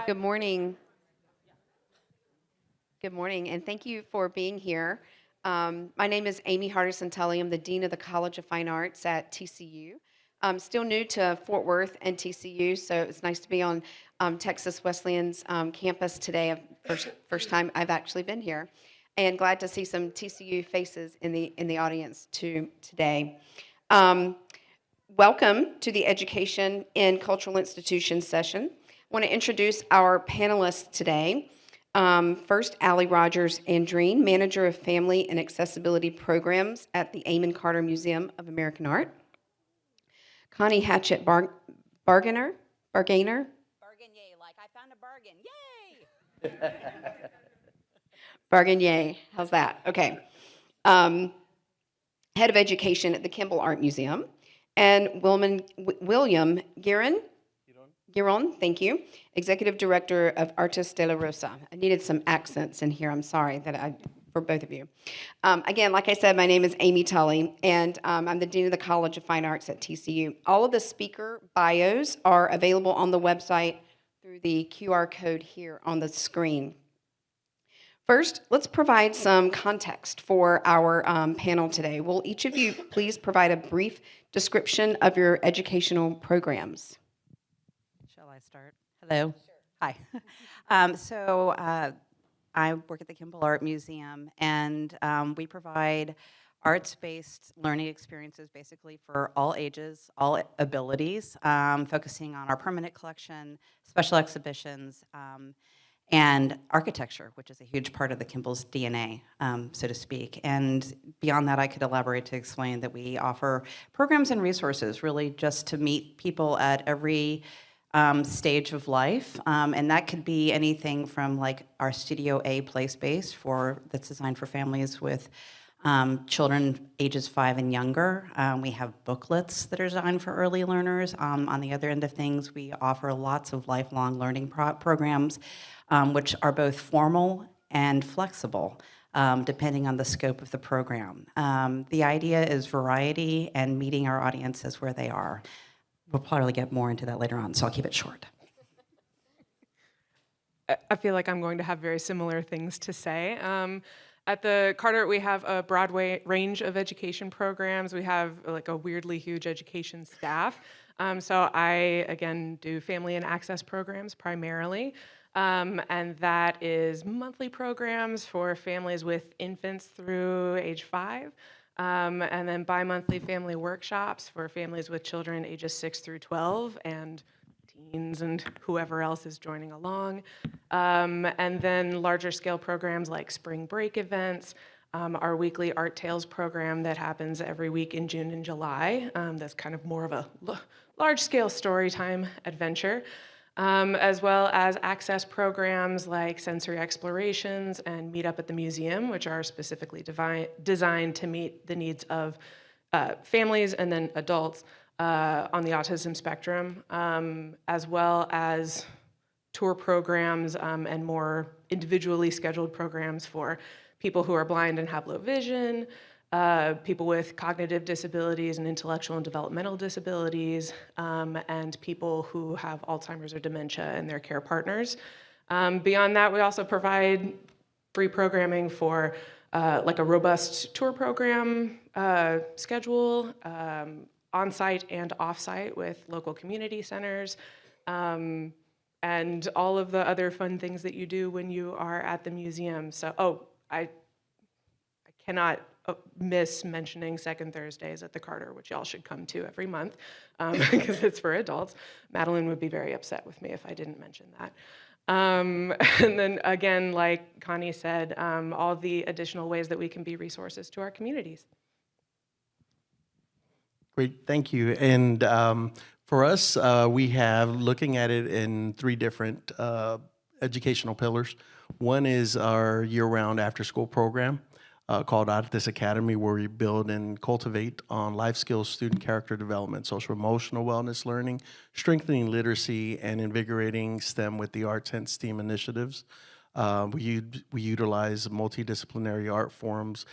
Good morning. Good morning, and thank you for being here. My name is Amy Hardison Tully. I'm the Dean of the College of Fine Arts at TCU. I'm still new to Fort Worth and TCU, so it's nice to be on Texas Wesleyan's campus today. First time I've actually been here, and glad to see some TCU faces in the audience today. Um, Welcome to the Education in Cultural Institutions session. I want to introduce our panelists today. First, Alli Rogers Andreen, Manager of Family and Accessibility Programs at the Amon Carter Museum of American Art. Connie Hatchette Barganier. Barganier, like I found a bargain. Yay! Barganier, how's that? Okay. Head of Education at the Kimbell Art Museum. And William Girón, thank you, Executive Director of Artes de la Rosa. I needed some accents in here. I'm sorry for both of you. Again, like I said, my name is Amy Tully, and I'm the Dean of the College of Fine Arts at TCU. All of the speaker bios are available on the website through the QR code here on the screen. First, let's provide some context for our panel today. Will each of you please provide a brief description of your educational programs? Shall I start? Hello. Sure. Hi. I work at the Kimbell Art Museum, and we provide arts-based learning experiences basically for all ages, all abilities, focusing on our permanent collection, special exhibitions, and architecture, which is a huge part of the Kimbell's DNA, so to speak. And beyond that, I could elaborate to explain that we offer programs and resources really just to meet people at every stage of life. And that could be anything from like our Studio A play space that's designed for families with children ages 5 and younger. We have booklets that are designed for early learners. On the other end of things, we offer lots of lifelong learning programs, which are both formal and flexible, depending on the scope of the program. The idea is variety and meeting our audiences where they are. We'll probably get more into that later on, so I'll keep it short. I feel like I'm going to have very similar things to say. At the Carter, we have a broad range of education programs. We have like a weirdly huge education staff. So I, again, do family and access programs primarily. And that is monthly programs for families with infants through age 5. And then bi-monthly family workshops for families with children ages 6 through 12 and teens and whoever else is joining along. And then larger scale programs like spring break events, our weekly Art Tales program that happens every week in June and July. That's kind of more of a large scale story time adventure. As well as access programs like sensory explorations and Meet Up at the Museum, which are specifically designed to meet the needs of families and then adults on the autism spectrum, as well as tour programs and more individually scheduled programs for people who are blind and have low vision, people with cognitive disabilities and intellectual and developmental disabilities, and people who have Alzheimer's or dementia and their care partners. Beyond that, we also provide free programming for like a robust tour program schedule, on-site and off-site with local community centers, and all of the other fun things that you do when you are at the museum. So, I cannot miss mentioning Second Thursdays at the Carter, which y'all should come to every month because it's for adults. Madeline would be very upset with me if I didn't mention that. And then again, like Connie said, all the additional ways that we can be resources to our communities. Great, thank you. And for us, we have looking at it in 3 different educational pillars. One is our year-round after-school program called Artes Academy, where we build and cultivate on life skills, student character development, social emotional wellness learning, strengthening literacy, and invigorating STEM with the arts and STEAM initiatives. We utilize multidisciplinary art forms,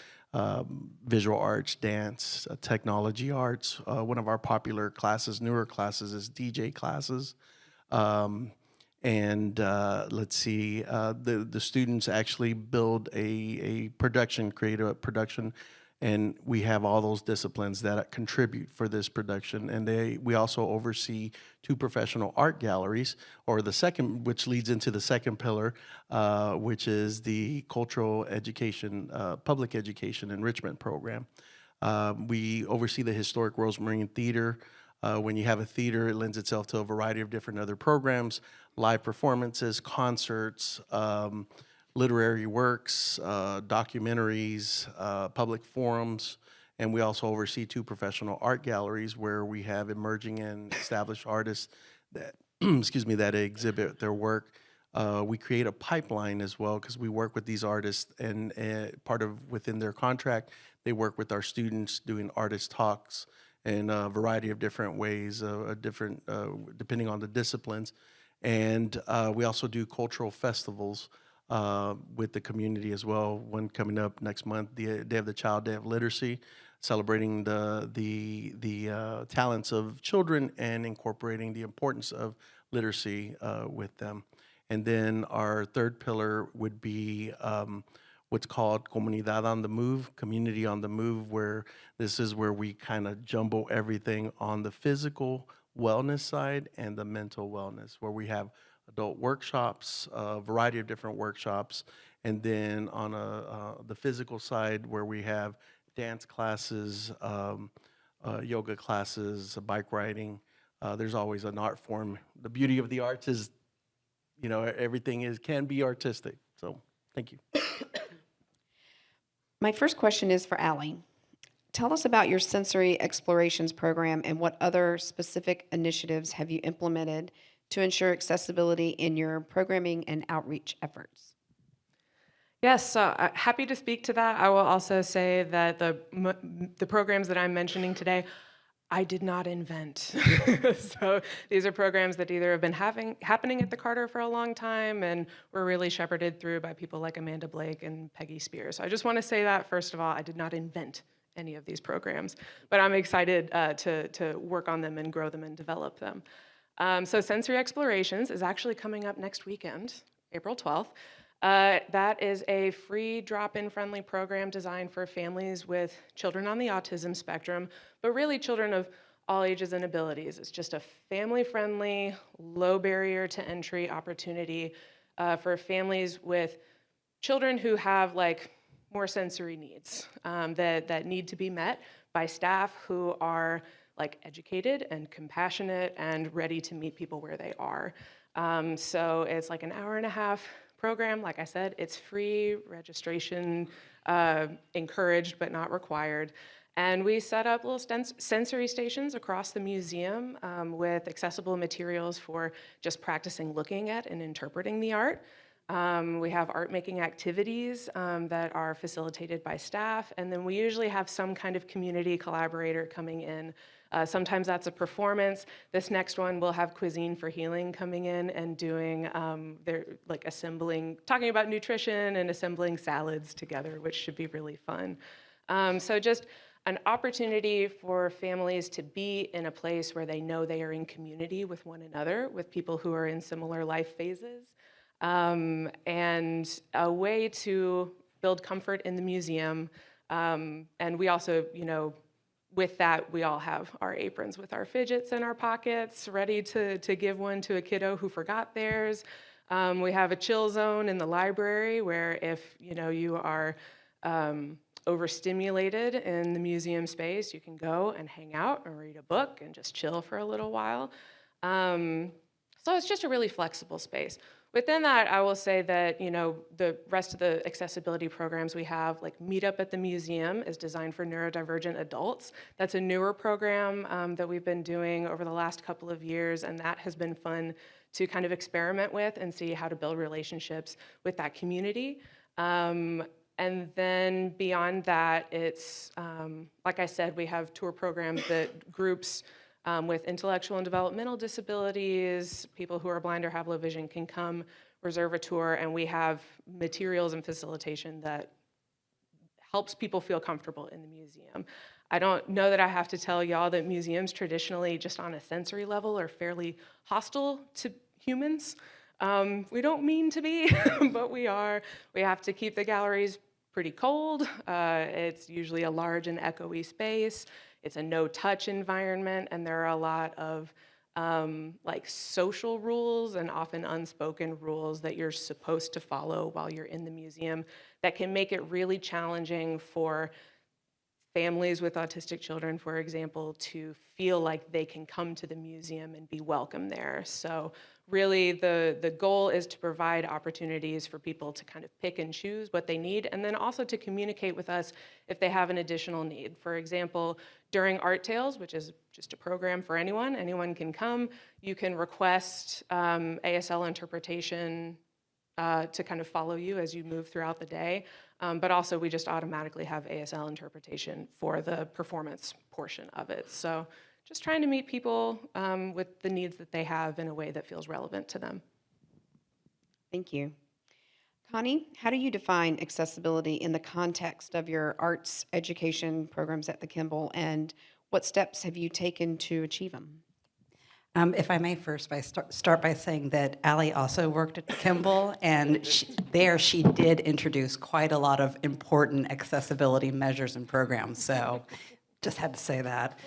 visual arts, dance, technology arts. One of our popular classes, newer classes, is DJ classes. And let's see, the students actually build a production, create a production, and we have all those disciplines that contribute for this production. And we also oversee 2 professional art galleries, or the second, which leads into the second pillar, which is the cultural education, public education enrichment program. We oversee the historic Rosemarine Theater. When you have a theater, it lends itself to a variety of different other programs, live performances, concerts, literary works, documentaries, public forums, and we also oversee 2 professional art galleries where we have emerging and established artists that, excuse me, that exhibit their work. We create a pipeline as well because we work with these artists, and within their contract, they work with our students doing artist talks in a variety of different ways, depending on the disciplines. And we also do cultural festivals with the community as well. One coming up next month, the Day of the Child, Day of Literacy, celebrating the talents of children and incorporating the importance of literacy with them. And then our third pillar would be what's called Comunidad on the Move, Community on the Move, where this is where we kind of jumble everything on the physical wellness side and the mental wellness, where we have adult workshops, a variety of different workshops, and then on the physical side where we have dance classes, yoga classes, bike riding. There's always an art form. The beauty of the arts is, everything can be artistic. So thank you. My first question is for Alli. Tell us about your sensory explorations program and what other specific initiatives have you implemented to ensure accessibility in your programming and outreach efforts? Yes, so happy to speak to that. I will also say that the programs that I'm mentioning today, I did not invent. So these are programs that either have been happening at the Carter for a long time and were really shepherded through by people like Amanda Blake and Peggy Spears. So I just want to say that, first of all, I did not invent any of these programs, but I'm excited to work on them and grow them and develop them. So Sensory Explorations is actually coming up next weekend, April 12th. That is a free drop-in friendly program designed for families with children on the autism spectrum, but really children of all ages and abilities. It's just a family-friendly, low barrier to entry opportunity for families with children who have more sensory needs that need to be met by staff who are educated and compassionate and ready to meet people where they are. So it's like an hour-and-a-half program. Like I said, it's free, registration encouraged but not required. And we set up little sensory stations across the museum with accessible materials for just practicing looking at and interpreting the art. We have art-making activities that are facilitated by staff, and then we usually have some kind of community collaborator coming in. Sometimes that's a performance. This next one will have Cuisine for Healing coming in and doing, they're assembling, talking about nutrition and assembling salads together, which should be really fun. So just an opportunity for families to be in a place where they know they are in community with one another, with people who are in similar life phases. And a way to build comfort in the museum. And we also, with that, we all have our aprons with our fidgets in our pockets, ready to give one to a kiddo who forgot theirs. We have a chill zone in the library where if, you are overstimulated in the museum space, you can go and hang out and read a book and just chill for a little while. So it's just a really flexible space. Within that, I will say that, the rest of the accessibility programs we have, like Meet Up at the Museum is designed for neurodivergent adults. That's a newer program that we've been doing over the last couple of years, and that has been fun to kind of experiment with and see how to build relationships with that community. And then beyond that, it's, like I said, we have tour programs that groups with intellectual and developmental disabilities, people who are blind or have low vision can come reserve a tour, and we have materials and facilitation that helps people feel comfortable in the museum. I don't know that I have to tell y'all that museums traditionally, just on a sensory level, are fairly hostile to humans. We don't mean to be, but we are. We have to keep the galleries pretty cold. It's usually a large and echoey space. It's a no-touch environment, and there are a lot of like social rules and often unspoken rules that you're supposed to follow while you're in the museum that can make it really challenging for families with autistic children, for example, to feel like they can come to the museum and be welcome there. So really the goal is to provide opportunities for people to kind of pick and choose what they need, and then also to communicate with us if they have an additional need. For example, during Art Tales, which is just a program for anyone can come, you can request ASL interpretation to kind of follow you as you move throughout the day. But also we just automatically have ASL interpretation for the performance portion of it. So just trying to meet people with the needs that they have in a way that feels relevant to them. Thank you. Connie, how do you define accessibility in the context of your arts education programs at the Kimbell, and what steps have you taken to achieve them? If I may first start by saying that Alli also worked at the Kimbell, and she did introduce quite a lot of important accessibility measures and programs, so just had to say that.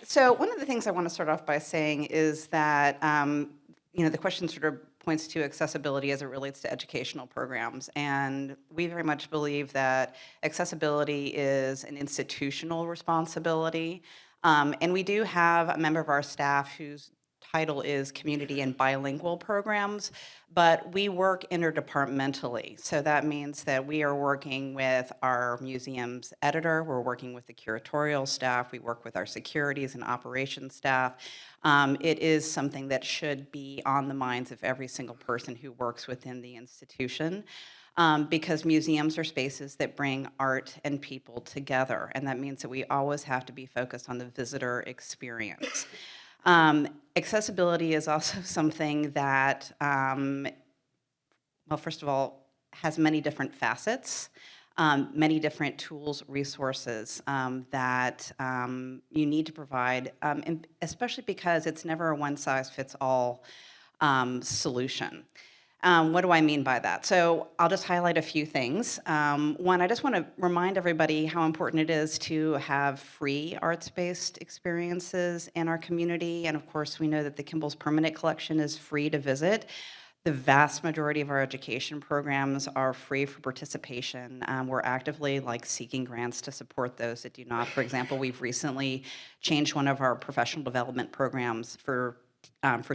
So one of the things I want to start off by saying is that the question sort of points to accessibility as it relates to educational programs. And we very much believe that accessibility is an institutional responsibility. And we do have a member of our staff whose title is Community and Bilingual Programs, but we work interdepartmentally. So that means that we are working with our museum's editor, we're working with the curatorial staff, we work with our securities and operations staff. It is something that should be on the minds of every single person who works within the institution. Because museums are spaces that bring art and people together, and that means that we always have to be focused on the visitor experience. Accessibility is also something that, well, first of all, has many different facets, many different tools, resources that you need to provide, and especially because it's never a one-size-fits-all solution. What do I mean by that? So I'll just highlight a few things. One, I just want to remind everybody how important it is to have free arts-based experiences in our community. And of course, we know that the Kimbell's permanent collection is free to visit. The vast majority of our education programs are free for participation. We're actively seeking grants to support those that do not. For example, we've recently changed one of our professional development programs for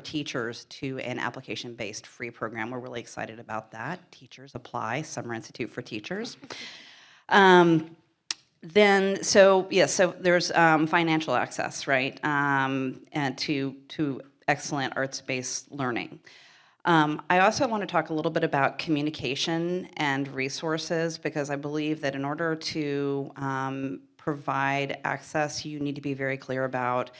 teachers to an application-based free program. We're really excited about that. Teachers apply, Summer Institute for Teachers. So there's financial access, right, and to excellent arts-based learning. I also want to talk a little bit about communication and resources, because I believe that in order to provide access, you need to be very clear about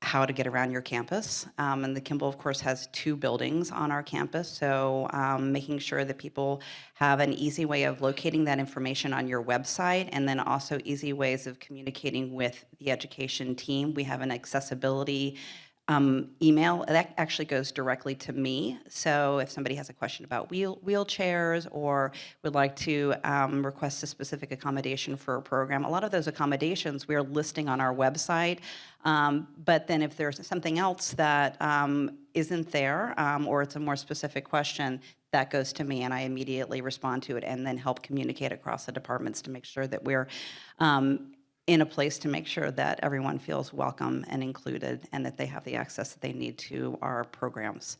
how to get around your campus. And the Kimbell, of course, has 2 buildings on our campus, so making sure that people have an easy way of locating that information on your website, and then also easy ways of communicating with the education team. We have an accessibility email that actually goes directly to me. So if somebody has a question about wheelchairs or would like to request a specific accommodation for a program, a lot of those accommodations we are listing on our website. But then if there's something else that isn't there, or it's a more specific question, that goes to me, and I immediately respond to it and then help communicate across the departments to make sure that we're in a place to make sure that everyone feels welcome and included, and that they have the access that they need to our programs.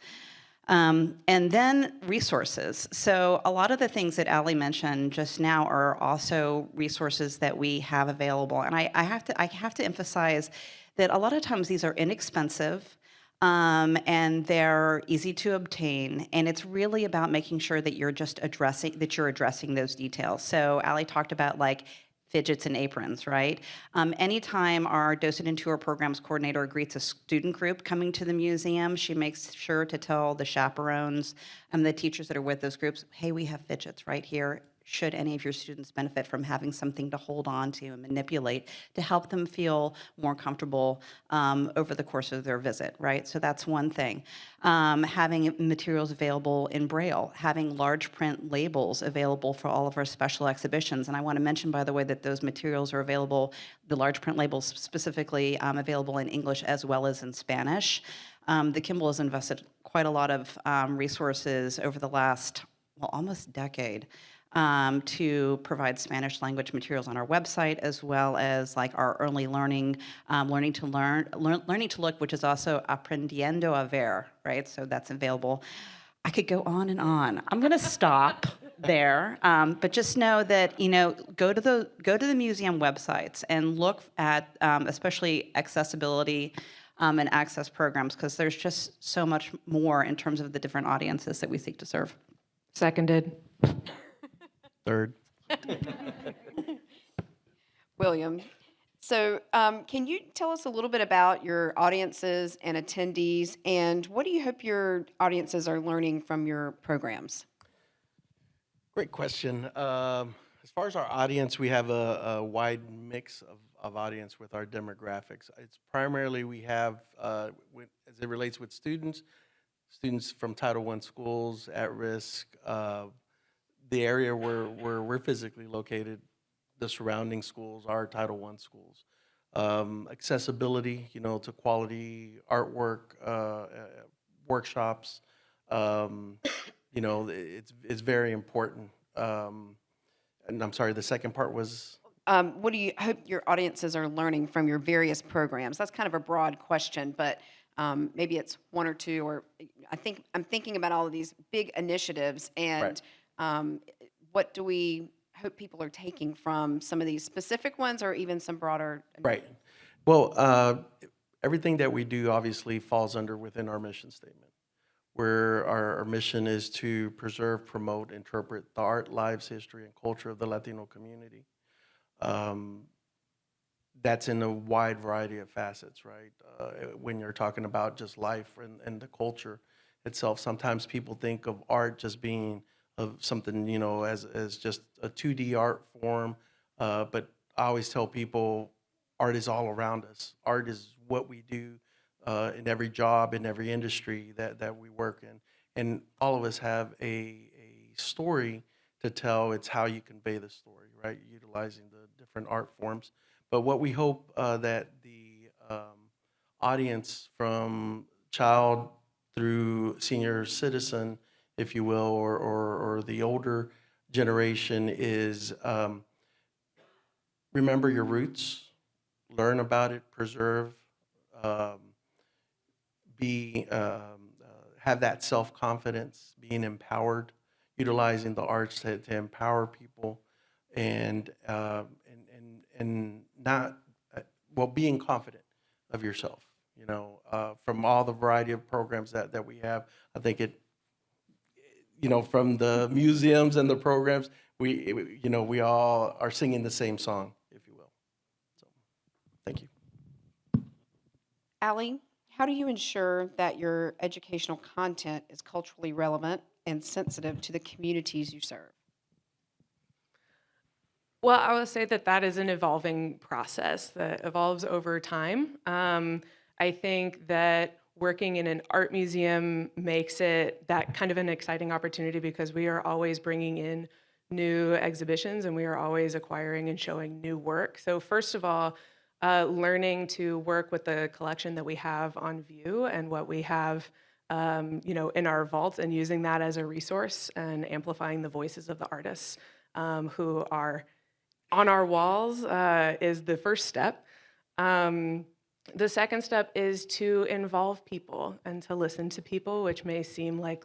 And then resources. So a lot of the things that Alli mentioned just now are also resources that we have available. And I have to emphasize that a lot of times these are inexpensive, and they're easy to obtain, and it's really about making sure that you're addressing those details. So Alli talked about fidgets and aprons, right? Anytime our docent and tour programs coordinator greets a student group coming to the museum, she makes sure to tell the chaperones and the teachers that are with those groups, hey, we have fidgets right here. should any of your students benefit from having something to hold on to and manipulate to help them feel more comfortable over the course of their visit, right? So that's one thing. Having materials available in Braille, having large print labels available for all of our special exhibitions. And I want to mention, by the way, that those materials are available, the large print labels specifically available in English as well as in Spanish. The Kimbell has invested quite a lot of resources over the last, well, almost decade to provide Spanish language materials on our website, as well as like our early learning, learning to look, which is also aprendiendo a ver, right? So that's available. I could go on and on. I'm going to stop there, but just know that go to the museum websites and look at especially accessibility and access programs, because there's just so much more in terms of the different audiences that we seek to serve. Seconded. Third. William. So can you tell us a little bit about your audiences and attendees, and what do you hope your audiences are learning from your programs? Great question. As far as our audience, we have a wide mix of audience with our demographics. It's primarily we have, as it relates with students from Title I schools at risk, the area where we're physically located, the surrounding schools are Title I schools. Accessibility, to quality artwork, workshops, it's very important. And I'm sorry, the second part was? What do you hope your audiences are learning from your various programs? That's kind of a broad question, but maybe it's one or two, or I'm thinking about all of these big initiatives, and what do we hope people are taking from some of these specific ones, or even some broader? Right. Well, everything that we do obviously falls within our mission statement, where our mission is to preserve, promote, interpret the art, lives, history, and culture of the Latino community. That's in a wide variety of facets, right? When you're talking about just life and the culture itself, sometimes people think of art just being of something, as just a 2D art form. But I always tell people, art is all around us. Art is what we do in every job, in every industry that we work in. And all of us have a story to tell. It's how you convey the story, right? Utilizing the different art forms. But what we hope that the audience, from child through senior citizen, if you will, or the older generation, is remember your roots, learn about it, preserve, have that self-confidence, being empowered, utilizing the arts to empower people, and not being confident of yourself. From all the variety of programs that we have, I think it. From the museums and the programs, we all are singing the same song, if you will. So, thank you. Alli, how do you ensure that your educational content is culturally relevant and sensitive to the communities you serve? Well, I would say that is an evolving process that evolves over time. I think that working in an art museum makes it that kind of an exciting opportunity, because we are always bringing in new exhibitions and we are always acquiring and showing new work. So first of all, learning to work with the collection that we have on view and what we have in our vaults, and using that as a resource and amplifying the voices of the artists who are on our walls is the first step. The second step is to involve people and to listen to people, which may seem like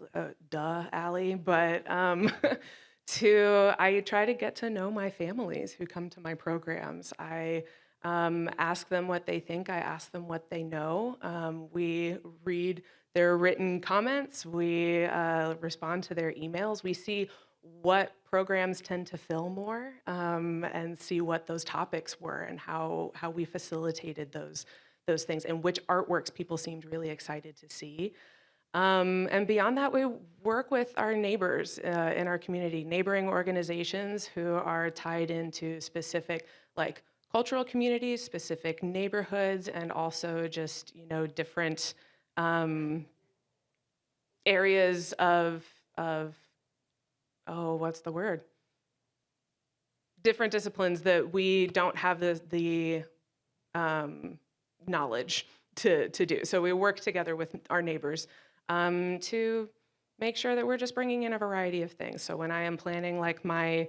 duh, Alli, but I try to get to know my families who come to my programs. I ask them what they think. I ask them what they know. We read their written comments. We respond to their emails. We see what programs tend to fill more, and see what those topics were and how we facilitated those things, and which artworks people seemed really excited to see. And beyond that, we work with our neighbors in our community, neighboring organizations who are tied into specific like cultural communities, specific neighborhoods, and also just different areas of oh, what's the word? Different disciplines that we don't have the knowledge to do. So we work together with our neighbors to make sure that we're just bringing in a variety of things. So when I am planning like my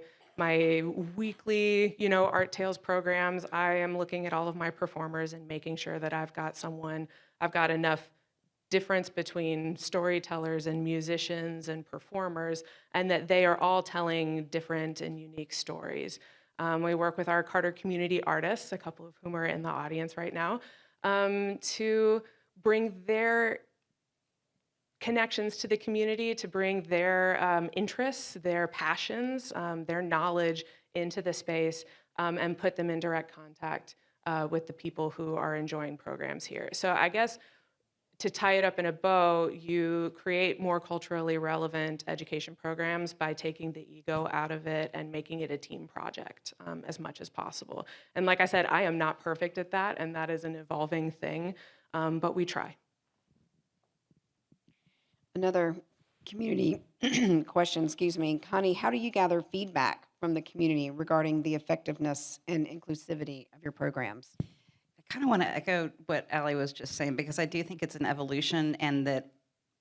weekly, Art Tales programs, I am looking at all of my performers and making sure that I've got enough difference between storytellers and musicians and performers, and that they are all telling different and unique stories. We work with our Carter community artists, a couple of whom are in the audience right now, to bring their connections to the community, to bring their interests, their passions, their knowledge into the space, and put them in direct contact with the people who are enjoying programs here. So I guess to tie it up in a bow, you create more culturally relevant education programs by taking the ego out of it and making it a team project as much as possible. And like I said, I am not perfect at that, and that is an evolving thing, but we try. Another community question, excuse me. Connie, how do you gather feedback from the community regarding the effectiveness and inclusivity of your programs? I kind of want to echo what Alli was just saying, because I do think it's an evolution and that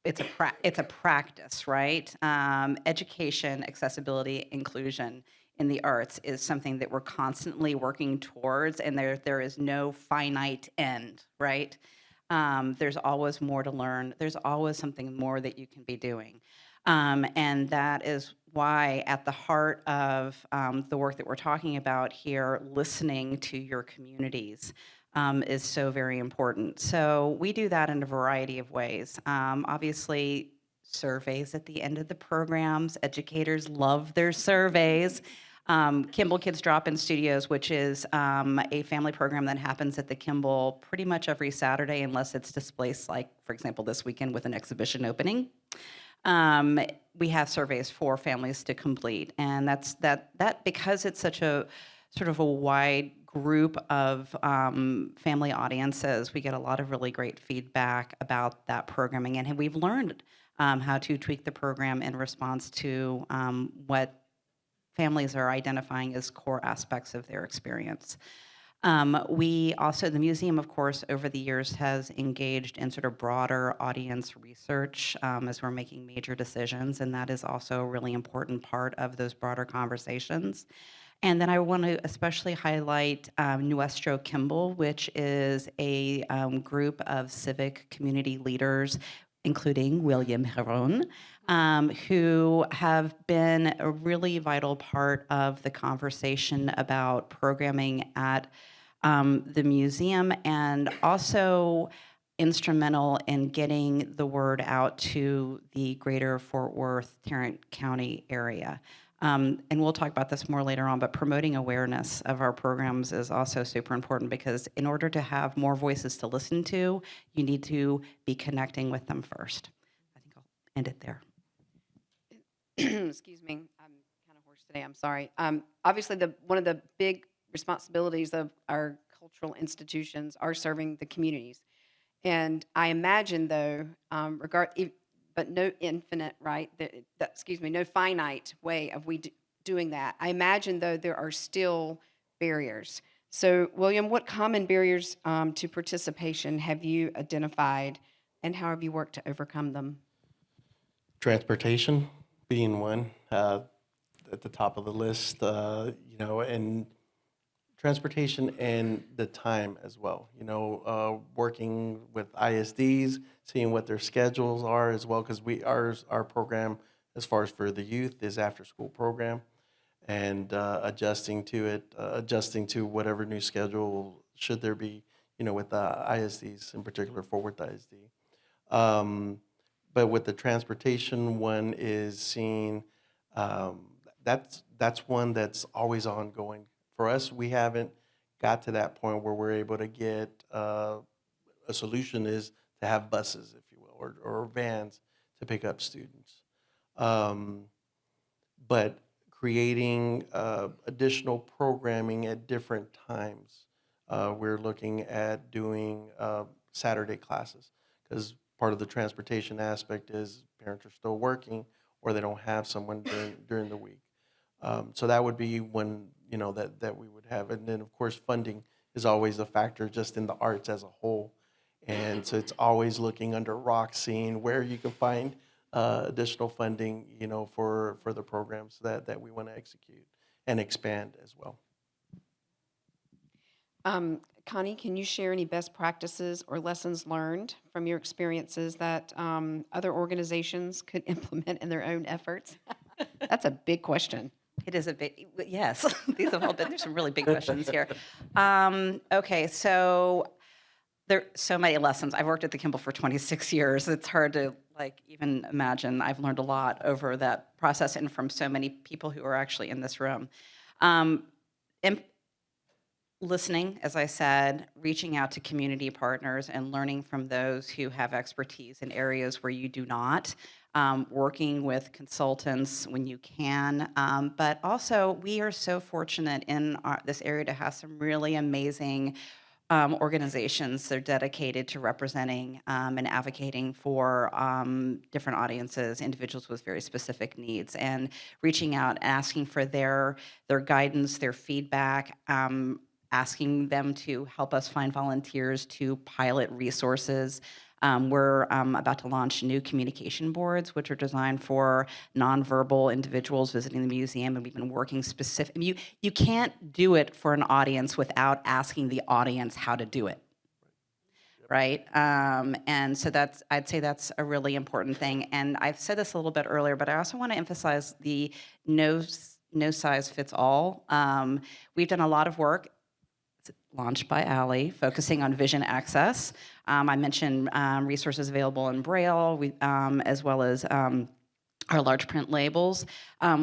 it's a practice, right? Education, accessibility, inclusion in the arts is something that we're constantly working towards, and there is no finite end, right? There's always more to learn. There's always something more that you can be doing. And that is why at the heart of the work that we're talking about here, listening to your communities, is so very important. So we do that in a variety of ways. Obviously, surveys at the end of the programs. Educators love their surveys. Kimbell Kids Drop-In Studios, which is a family program that happens at the Kimbell pretty much every Saturday, unless it's displaced, like, for example, this weekend with an exhibition opening. We have surveys for families to complete, and that because it's such a sort of a wide group of family audiences, we get a lot of really great feedback about that programming, and we've learned how to tweak the program in response to what families are identifying as core aspects of their experience. We also, the museum, of course, over the years has engaged in sort of broader audience research as we're making major decisions, and that is also a really important part of those broader conversations. And then I want to especially highlight Nuestro Kimbell, which is a group of civic community leaders, including William Girón, who have been a really vital part of the conversation about programming at the museum, and also instrumental in getting the word out to the greater Fort Worth, Tarrant County area. And we'll talk about this more later on, but promoting awareness of our programs is also super important, because in order to have more voices to listen to, you need to be connecting with them first. I think I'll end it there. Excuse me, I'm kind of hoarse today, I'm sorry. Obviously, one of the big responsibilities of our cultural institutions are serving the communities. And I imagine, though, but no infinite, right? No finite way of doing that. I imagine, though, there are still barriers. So, William, what common barriers to participation have you identified, and how have you worked to overcome them? Transportation being one at the top of the list, and transportation and the time as well. Working with ISDs, seeing what their schedules are as well, because our program, as far as for the youth, is after school program, and adjusting to it, adjusting to whatever new schedule should there be, with the ISDs in particular, Fort Worth ISD. But with the transportation one is seeing, that's one that's always ongoing. For us, we haven't got to that point where we're able to get a solution is to have buses, if you will, or vans to pick up students. But creating additional programming at different times. We're looking at doing Saturday classes because part of the transportation aspect is parents are still working or they don't have someone during the week. So that would be one, that we would have. And then, of course, funding is always a factor just in the arts as a whole. And so it's always looking under rocks, seeing where you can find additional funding, for the programs that we want to execute and expand as well. Connie, can you share any best practices or lessons learned from your experiences that other organizations could implement in their own efforts? That's a big question. It is a big, yes, these have all been, there's some really big questions here. Okay, so there are so many lessons. I've worked at the Kimbell for 26 years. It's hard to even imagine. I've learned a lot over that process and from so many people who are actually in this room. Listening, as I said, reaching out to community partners and learning from those who have expertise in areas where you do not, working with consultants when you can, but also we are so fortunate in this area to have some really amazing organizations that are dedicated to representing and advocating for different audiences, individuals with very specific needs, and reaching out, asking for their guidance, their feedback, asking them to help us find volunteers to pilot resources. We're about to launch new communication boards, which are designed for nonverbal individuals visiting the museum, and we've been working specific. You can't do it for an audience without asking the audience how to do it, right? And so I'd say that's a really important thing. And I've said this a little bit earlier, but I also want to emphasize the no size fits all. We've done a lot of work. Launched by Alli, focusing on vision access. I mentioned resources available in Braille, as well as our large print labels.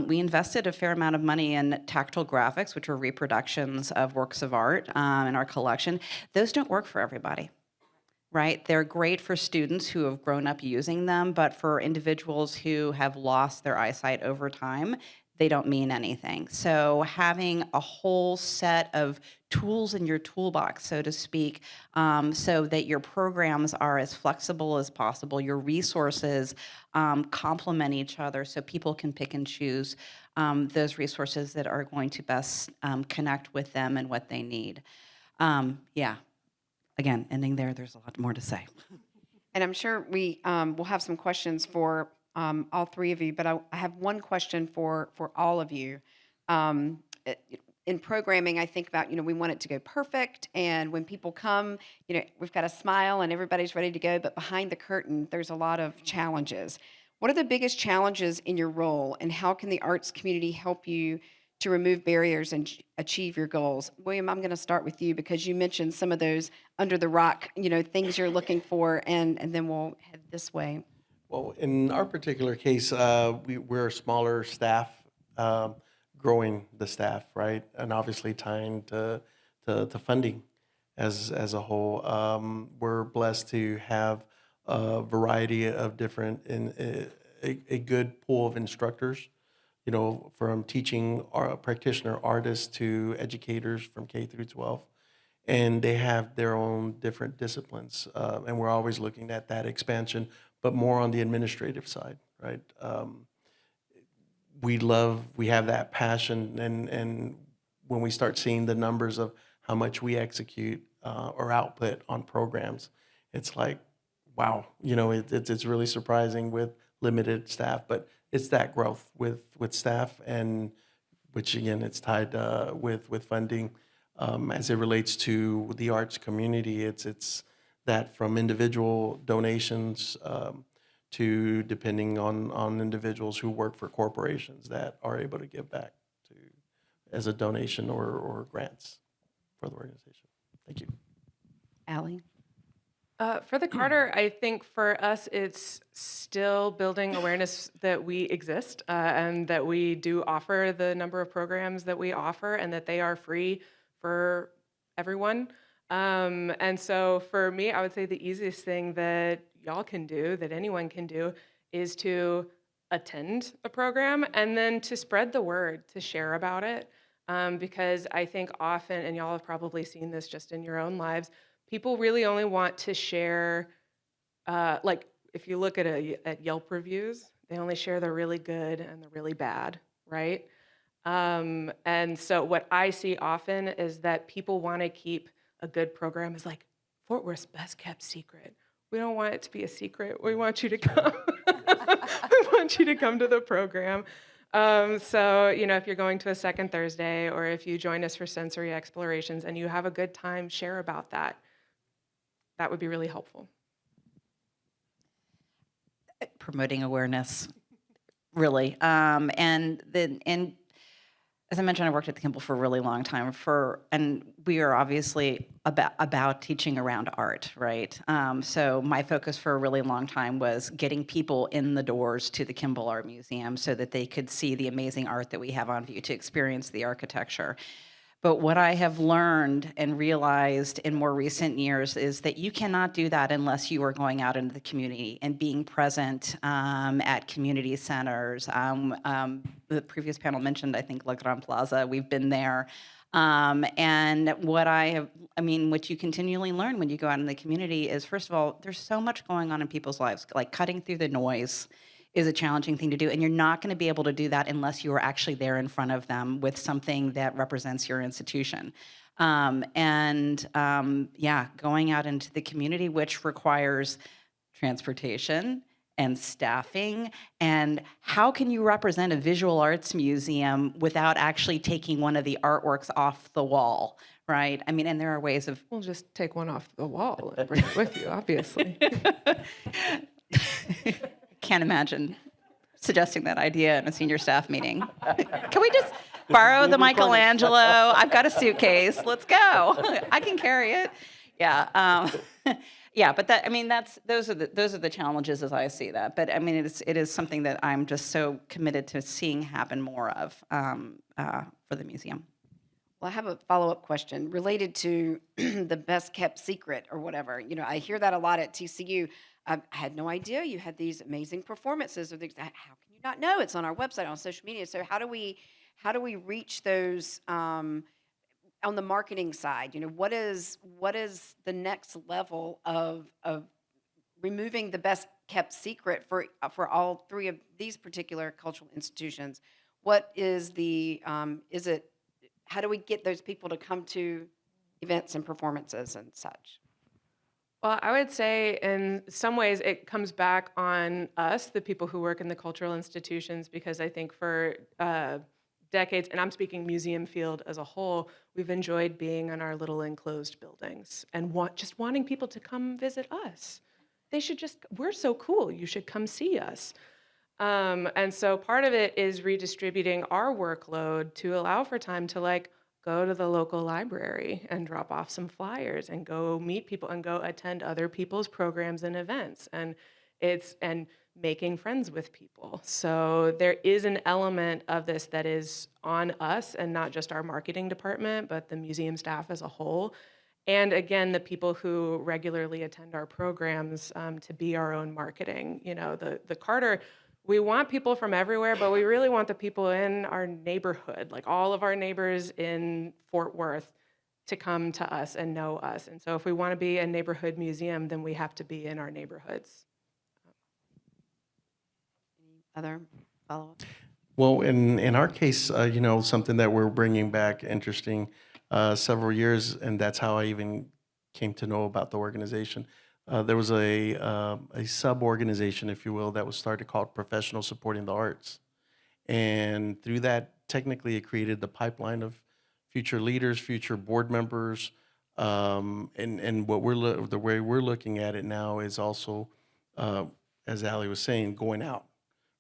We invested a fair amount of money in tactile graphics, which are reproductions of works of art in our collection. Those don't work for everybody, right? They're great for students who have grown up using them, but for individuals who have lost their eyesight over time, they don't mean anything. So having a whole set of tools in your toolbox, so to speak, so that your programs are as flexible as possible, your resources complement each other so people can pick and choose those resources that are going to best connect with them and what they need. Yeah, again, ending there's a lot more to say. And I'm sure we will have some questions for all three of you, but I have one question for all of you. In programming, I think about, we want it to go perfect, and when people come, we've got a smile and everybody's ready to go, but behind the curtain, there's a lot of challenges. What are the biggest challenges in your role, and how can the arts community help you to remove barriers and achieve your goals? William, I'm going to start with you because you mentioned some of those under the rock, things you're looking for, and then we'll head this way. Well, in our particular case, we're a smaller staff, growing the staff, right? And obviously tying to funding as a whole. We're blessed to have a variety of different, a good pool of instructors, from teaching practitioner artists to educators from K through 12. And they have their own different disciplines. And we're always looking at that expansion, but more on the administrative side, right? We have that passion, and when we start seeing the numbers of how much we execute or output on programs, it's like, wow, it's really surprising with limited staff, but it's that growth with staff, and which again, it's tied with funding. As it relates to the arts community, it's that from individual donations to depending on individuals who work for corporations that are able to give back to as a donation or grants for the organization. Thank you. Alli? For the Carter, I think for us, it's still building awareness that we exist and that we do offer the number of programs that we offer and that they are free for everyone. And so for me, I would say the easiest thing that y'all can do, that anyone can do, is to attend a program and then to spread the word, to share about it. Because I think often, and y'all have probably seen this just in your own lives, people really only want to share, like if you look at Yelp reviews, they only share the really good and the really bad, right? And so what I see often is that people want to keep a good program as like Fort Worth's best kept secret. We don't want it to be a secret. We want you to come. We want you to come to the program. So, if you're going to a second Thursday or if you join us for sensory explorations and you have a good time, share about that. That would be really helpful. Promoting awareness, really. And as I mentioned, I worked at the Kimbell for a really long time, and we are obviously about teaching around art, right? So my focus for a really long time was getting people in the doors to the Kimbell Art Museum so that they could see the amazing art that we have on view, to experience the architecture. But what I have learned and realized in more recent years is that you cannot do that unless you are going out into the community and being present at community centers. The previous panel mentioned, I think, La Gran Plaza. We've been there. And what you continually learn when you go out in the community is, first of all, there's so much going on in people's lives, like cutting through the noise is a challenging thing to do, and you're not going to be able to do that unless you are actually there in front of them with something that represents your institution. Going out into the community, which requires transportation and staffing, and how can you represent a visual arts museum without actually taking one of the artworks off the wall, right? I mean, and there are ways of... We'll just take one off the wall and bring it with you, obviously. Can't imagine suggesting that idea in a senior staff meeting. Can we just borrow the Michelangelo? I've got a suitcase. Let's go. I can carry it. Yeah. But those are the challenges as I see that. But I mean, it is something that I'm just so committed to seeing happen more of for the museum. Well, I have a follow-up question related to the best kept secret or whatever. I hear that a lot at TCU. I had no idea you had these amazing performances. How can you not know? It's on our website, on social media. So how do we reach those on the marketing side? What is the next level of removing the best kept secret for all three of these particular cultural institutions? What is the how do we get those people to come to events and performances and such? Well, I would say in some ways it comes back on us, the people who work in the cultural institutions, because I think for decades, and I'm speaking museum field as a whole, we've enjoyed being in our little enclosed buildings and just wanting people to come visit us. We're so cool, you should come see us. And so part of it is redistributing our workload to allow for time to go to the local library and drop off some flyers and go meet people and go attend other people's programs and events and making friends with people. So there is an element of this that is on us and not just our marketing department, but the museum staff as a whole. And again, the people who regularly attend our programs to be our own marketing. The Carter, we want people from everywhere, but we really want the people in our neighborhood, like all of our neighbors in Fort Worth, to come to us and know us. And so if we want to be a neighborhood museum, then we have to be in our neighborhoods. Any other follow-up? Well, in our case, something that we're bringing back interesting several years, and that's how I even came to know about the organization. There was a sub-organization, if you will, that was started called Professional Supporting the Arts. And through that, technically, it created the pipeline of future leaders, future board members. And what the way we're looking at it now is also, as Alli was saying, going out,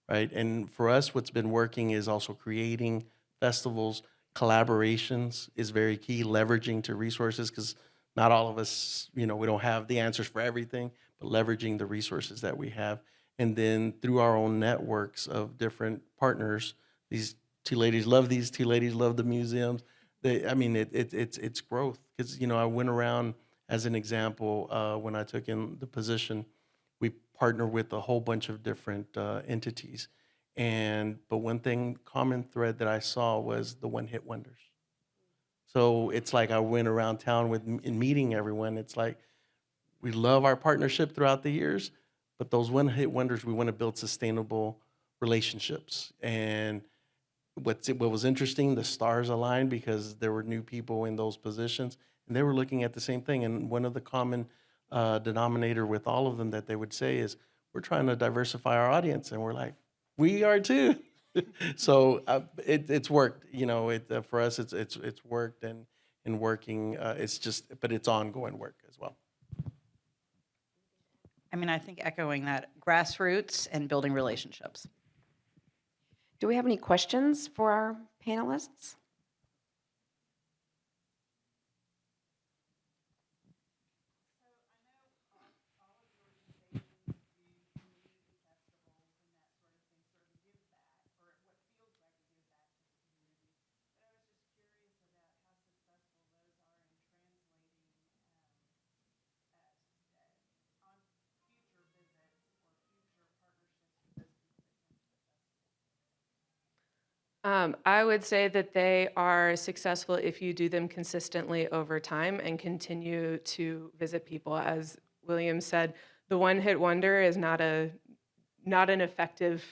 right? And for us, what's been working is also creating festivals. Collaborations is very key, leveraging to resources, because not all of us, we don't have the answers for everything, but leveraging the resources that we have. And then through our own networks of different partners, these two ladies love the museums. It's growth. Because, I went around, as an example, when I took in the position, we partner with a whole bunch of different entities. But one thing, common thread that I saw was the one-hit wonders. So it's like I went around town in meeting everyone. It's like we love our partnership throughout the years, but those one-hit wonders, we want to build sustainable relationships. And what was interesting, the stars aligned because there were new people in those positions, and they were looking at the same thing. And one of the common denominator with all of them that they would say is, we're trying to diversify our audience, and we're like, we are too. So it's worked. For us, it's worked and working. But it's ongoing work as well. I mean, I think echoing that, grassroots and building relationships. Do we have any questions for our panelists? I would say that they are successful if you do them consistently over time and continue to visit people. As William said, the one-hit wonder is not an effective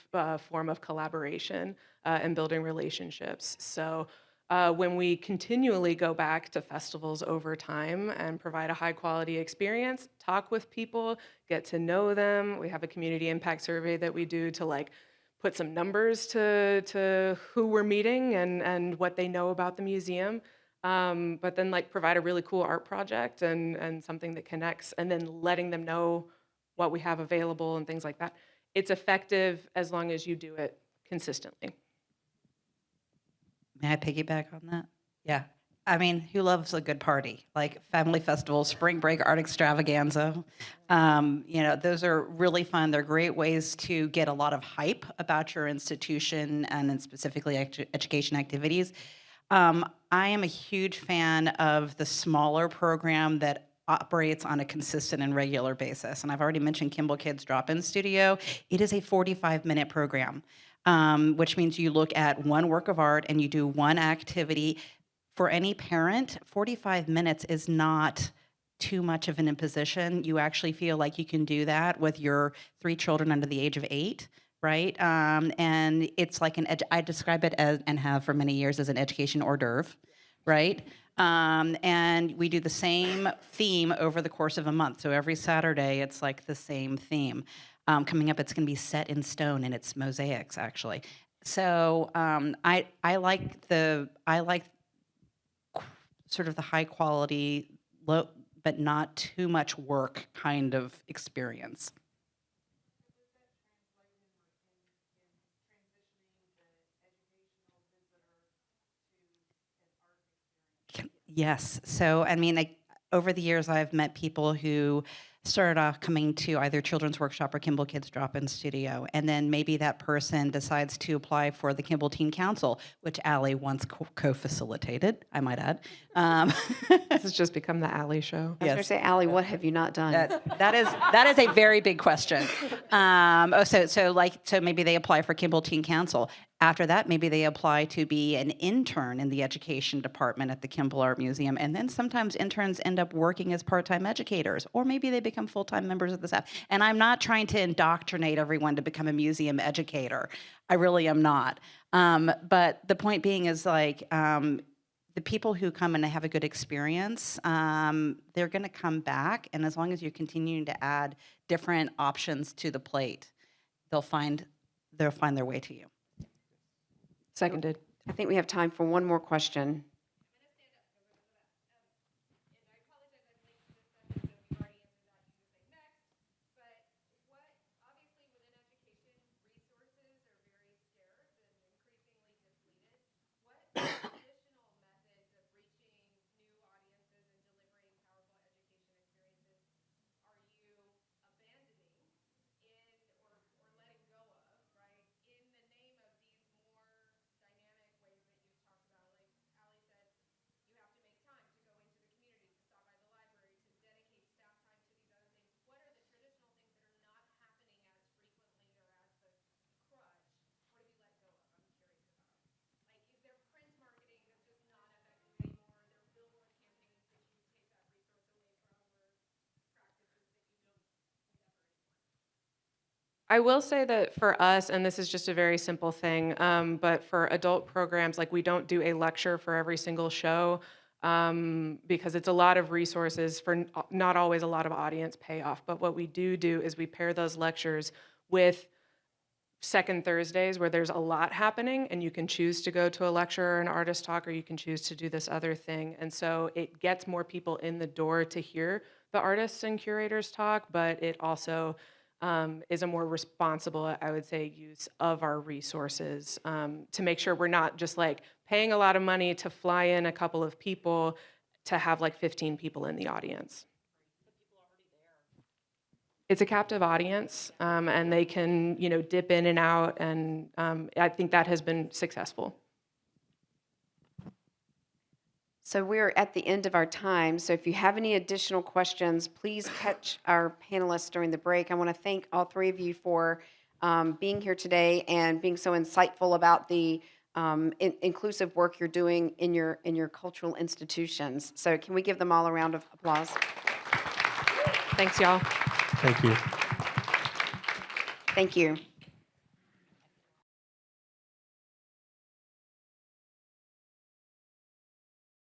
form of collaboration and building relationships. So when we continually go back to festivals over time and provide a high-quality experience, talk with people, get to know them. We have a community impact survey that we do to put some numbers to who we're meeting and what they know about the museum. But then provide a really cool art project and something that connects, and then letting them know what we have available and things like that. It's effective as long as you do it consistently. May I piggyback on that? Yeah. I mean, who loves a good party? Like family festival, spring break art extravaganza. Those are really fun. They're great ways to get a lot of hype about your institution and then specifically education activities. I am a huge fan of the smaller program that operates on a consistent and regular basis. And I've already mentioned Kimbell Kids Drop-In Studio. It is a 45-minute program, which means you look at one work of art and you do one activity. For any parent, 45 minutes is not too much of an imposition. You actually feel like you can do that with your 3 children under the age of 8, right? And it's like I describe it as, and have for many years, as an education hors d'oeuvre, right? And we do the same theme over the course of a month. So every Saturday, it's like the same theme. Coming up, it's going to be set in stone, and it's mosaics, actually. So I like sort of the high quality, low, but not too much work kind of experience. Yes. So, I mean, over the years, I've met people who started off coming to either Children's Workshop or Kimbell Kids Drop-In Studio, and then maybe that person decides to apply for the Kimbell Teen Council, which Alli once co-facilitated, I might add. This has just become the Alli show. I was going to say, Alli, what have you not done? That is a very big question. So maybe they apply for Kimbell Teen Council. After that, maybe they apply to be an intern in the education department at the Kimbell Art Museum, and then sometimes interns end up working as part-time educators, or maybe they become full-time members of the staff. And I'm not trying to indoctrinate everyone to become a museum educator. I really am not. But the point being is the people who come and have a good experience, they're going to come back, and as long as you're continuing to add different options to the plate, they'll find their way to you. Seconded. I think we have time for one more question. I will say that for us, and this is just a very simple thing, but for adult programs, like we don't do a lecture for every single show because it's a lot of resources for not always a lot of audience payoff. But what we do is we pair those lectures with second Thursdays where there's a lot happening and you can choose to go to a lecture or an artist talk, or you can choose to do this other thing. And so it gets more people in the door to hear the artists and curators talk, but it also is a more responsible, I would say, use of our resources to make sure we're not just like paying a lot of money to fly in a couple of people to have like 15 people in the audience. It's a captive audience, and they can, dip in and out, and I think that has been successful. So we're at the end of our time. So if you have any additional questions, please catch our panelists during the break. I want to thank all three of you for being here today and being so insightful about the inclusive work you're doing in your cultural institutions. So can we give them all a round of applause? Thanks, y'all. Thank you. Thank you.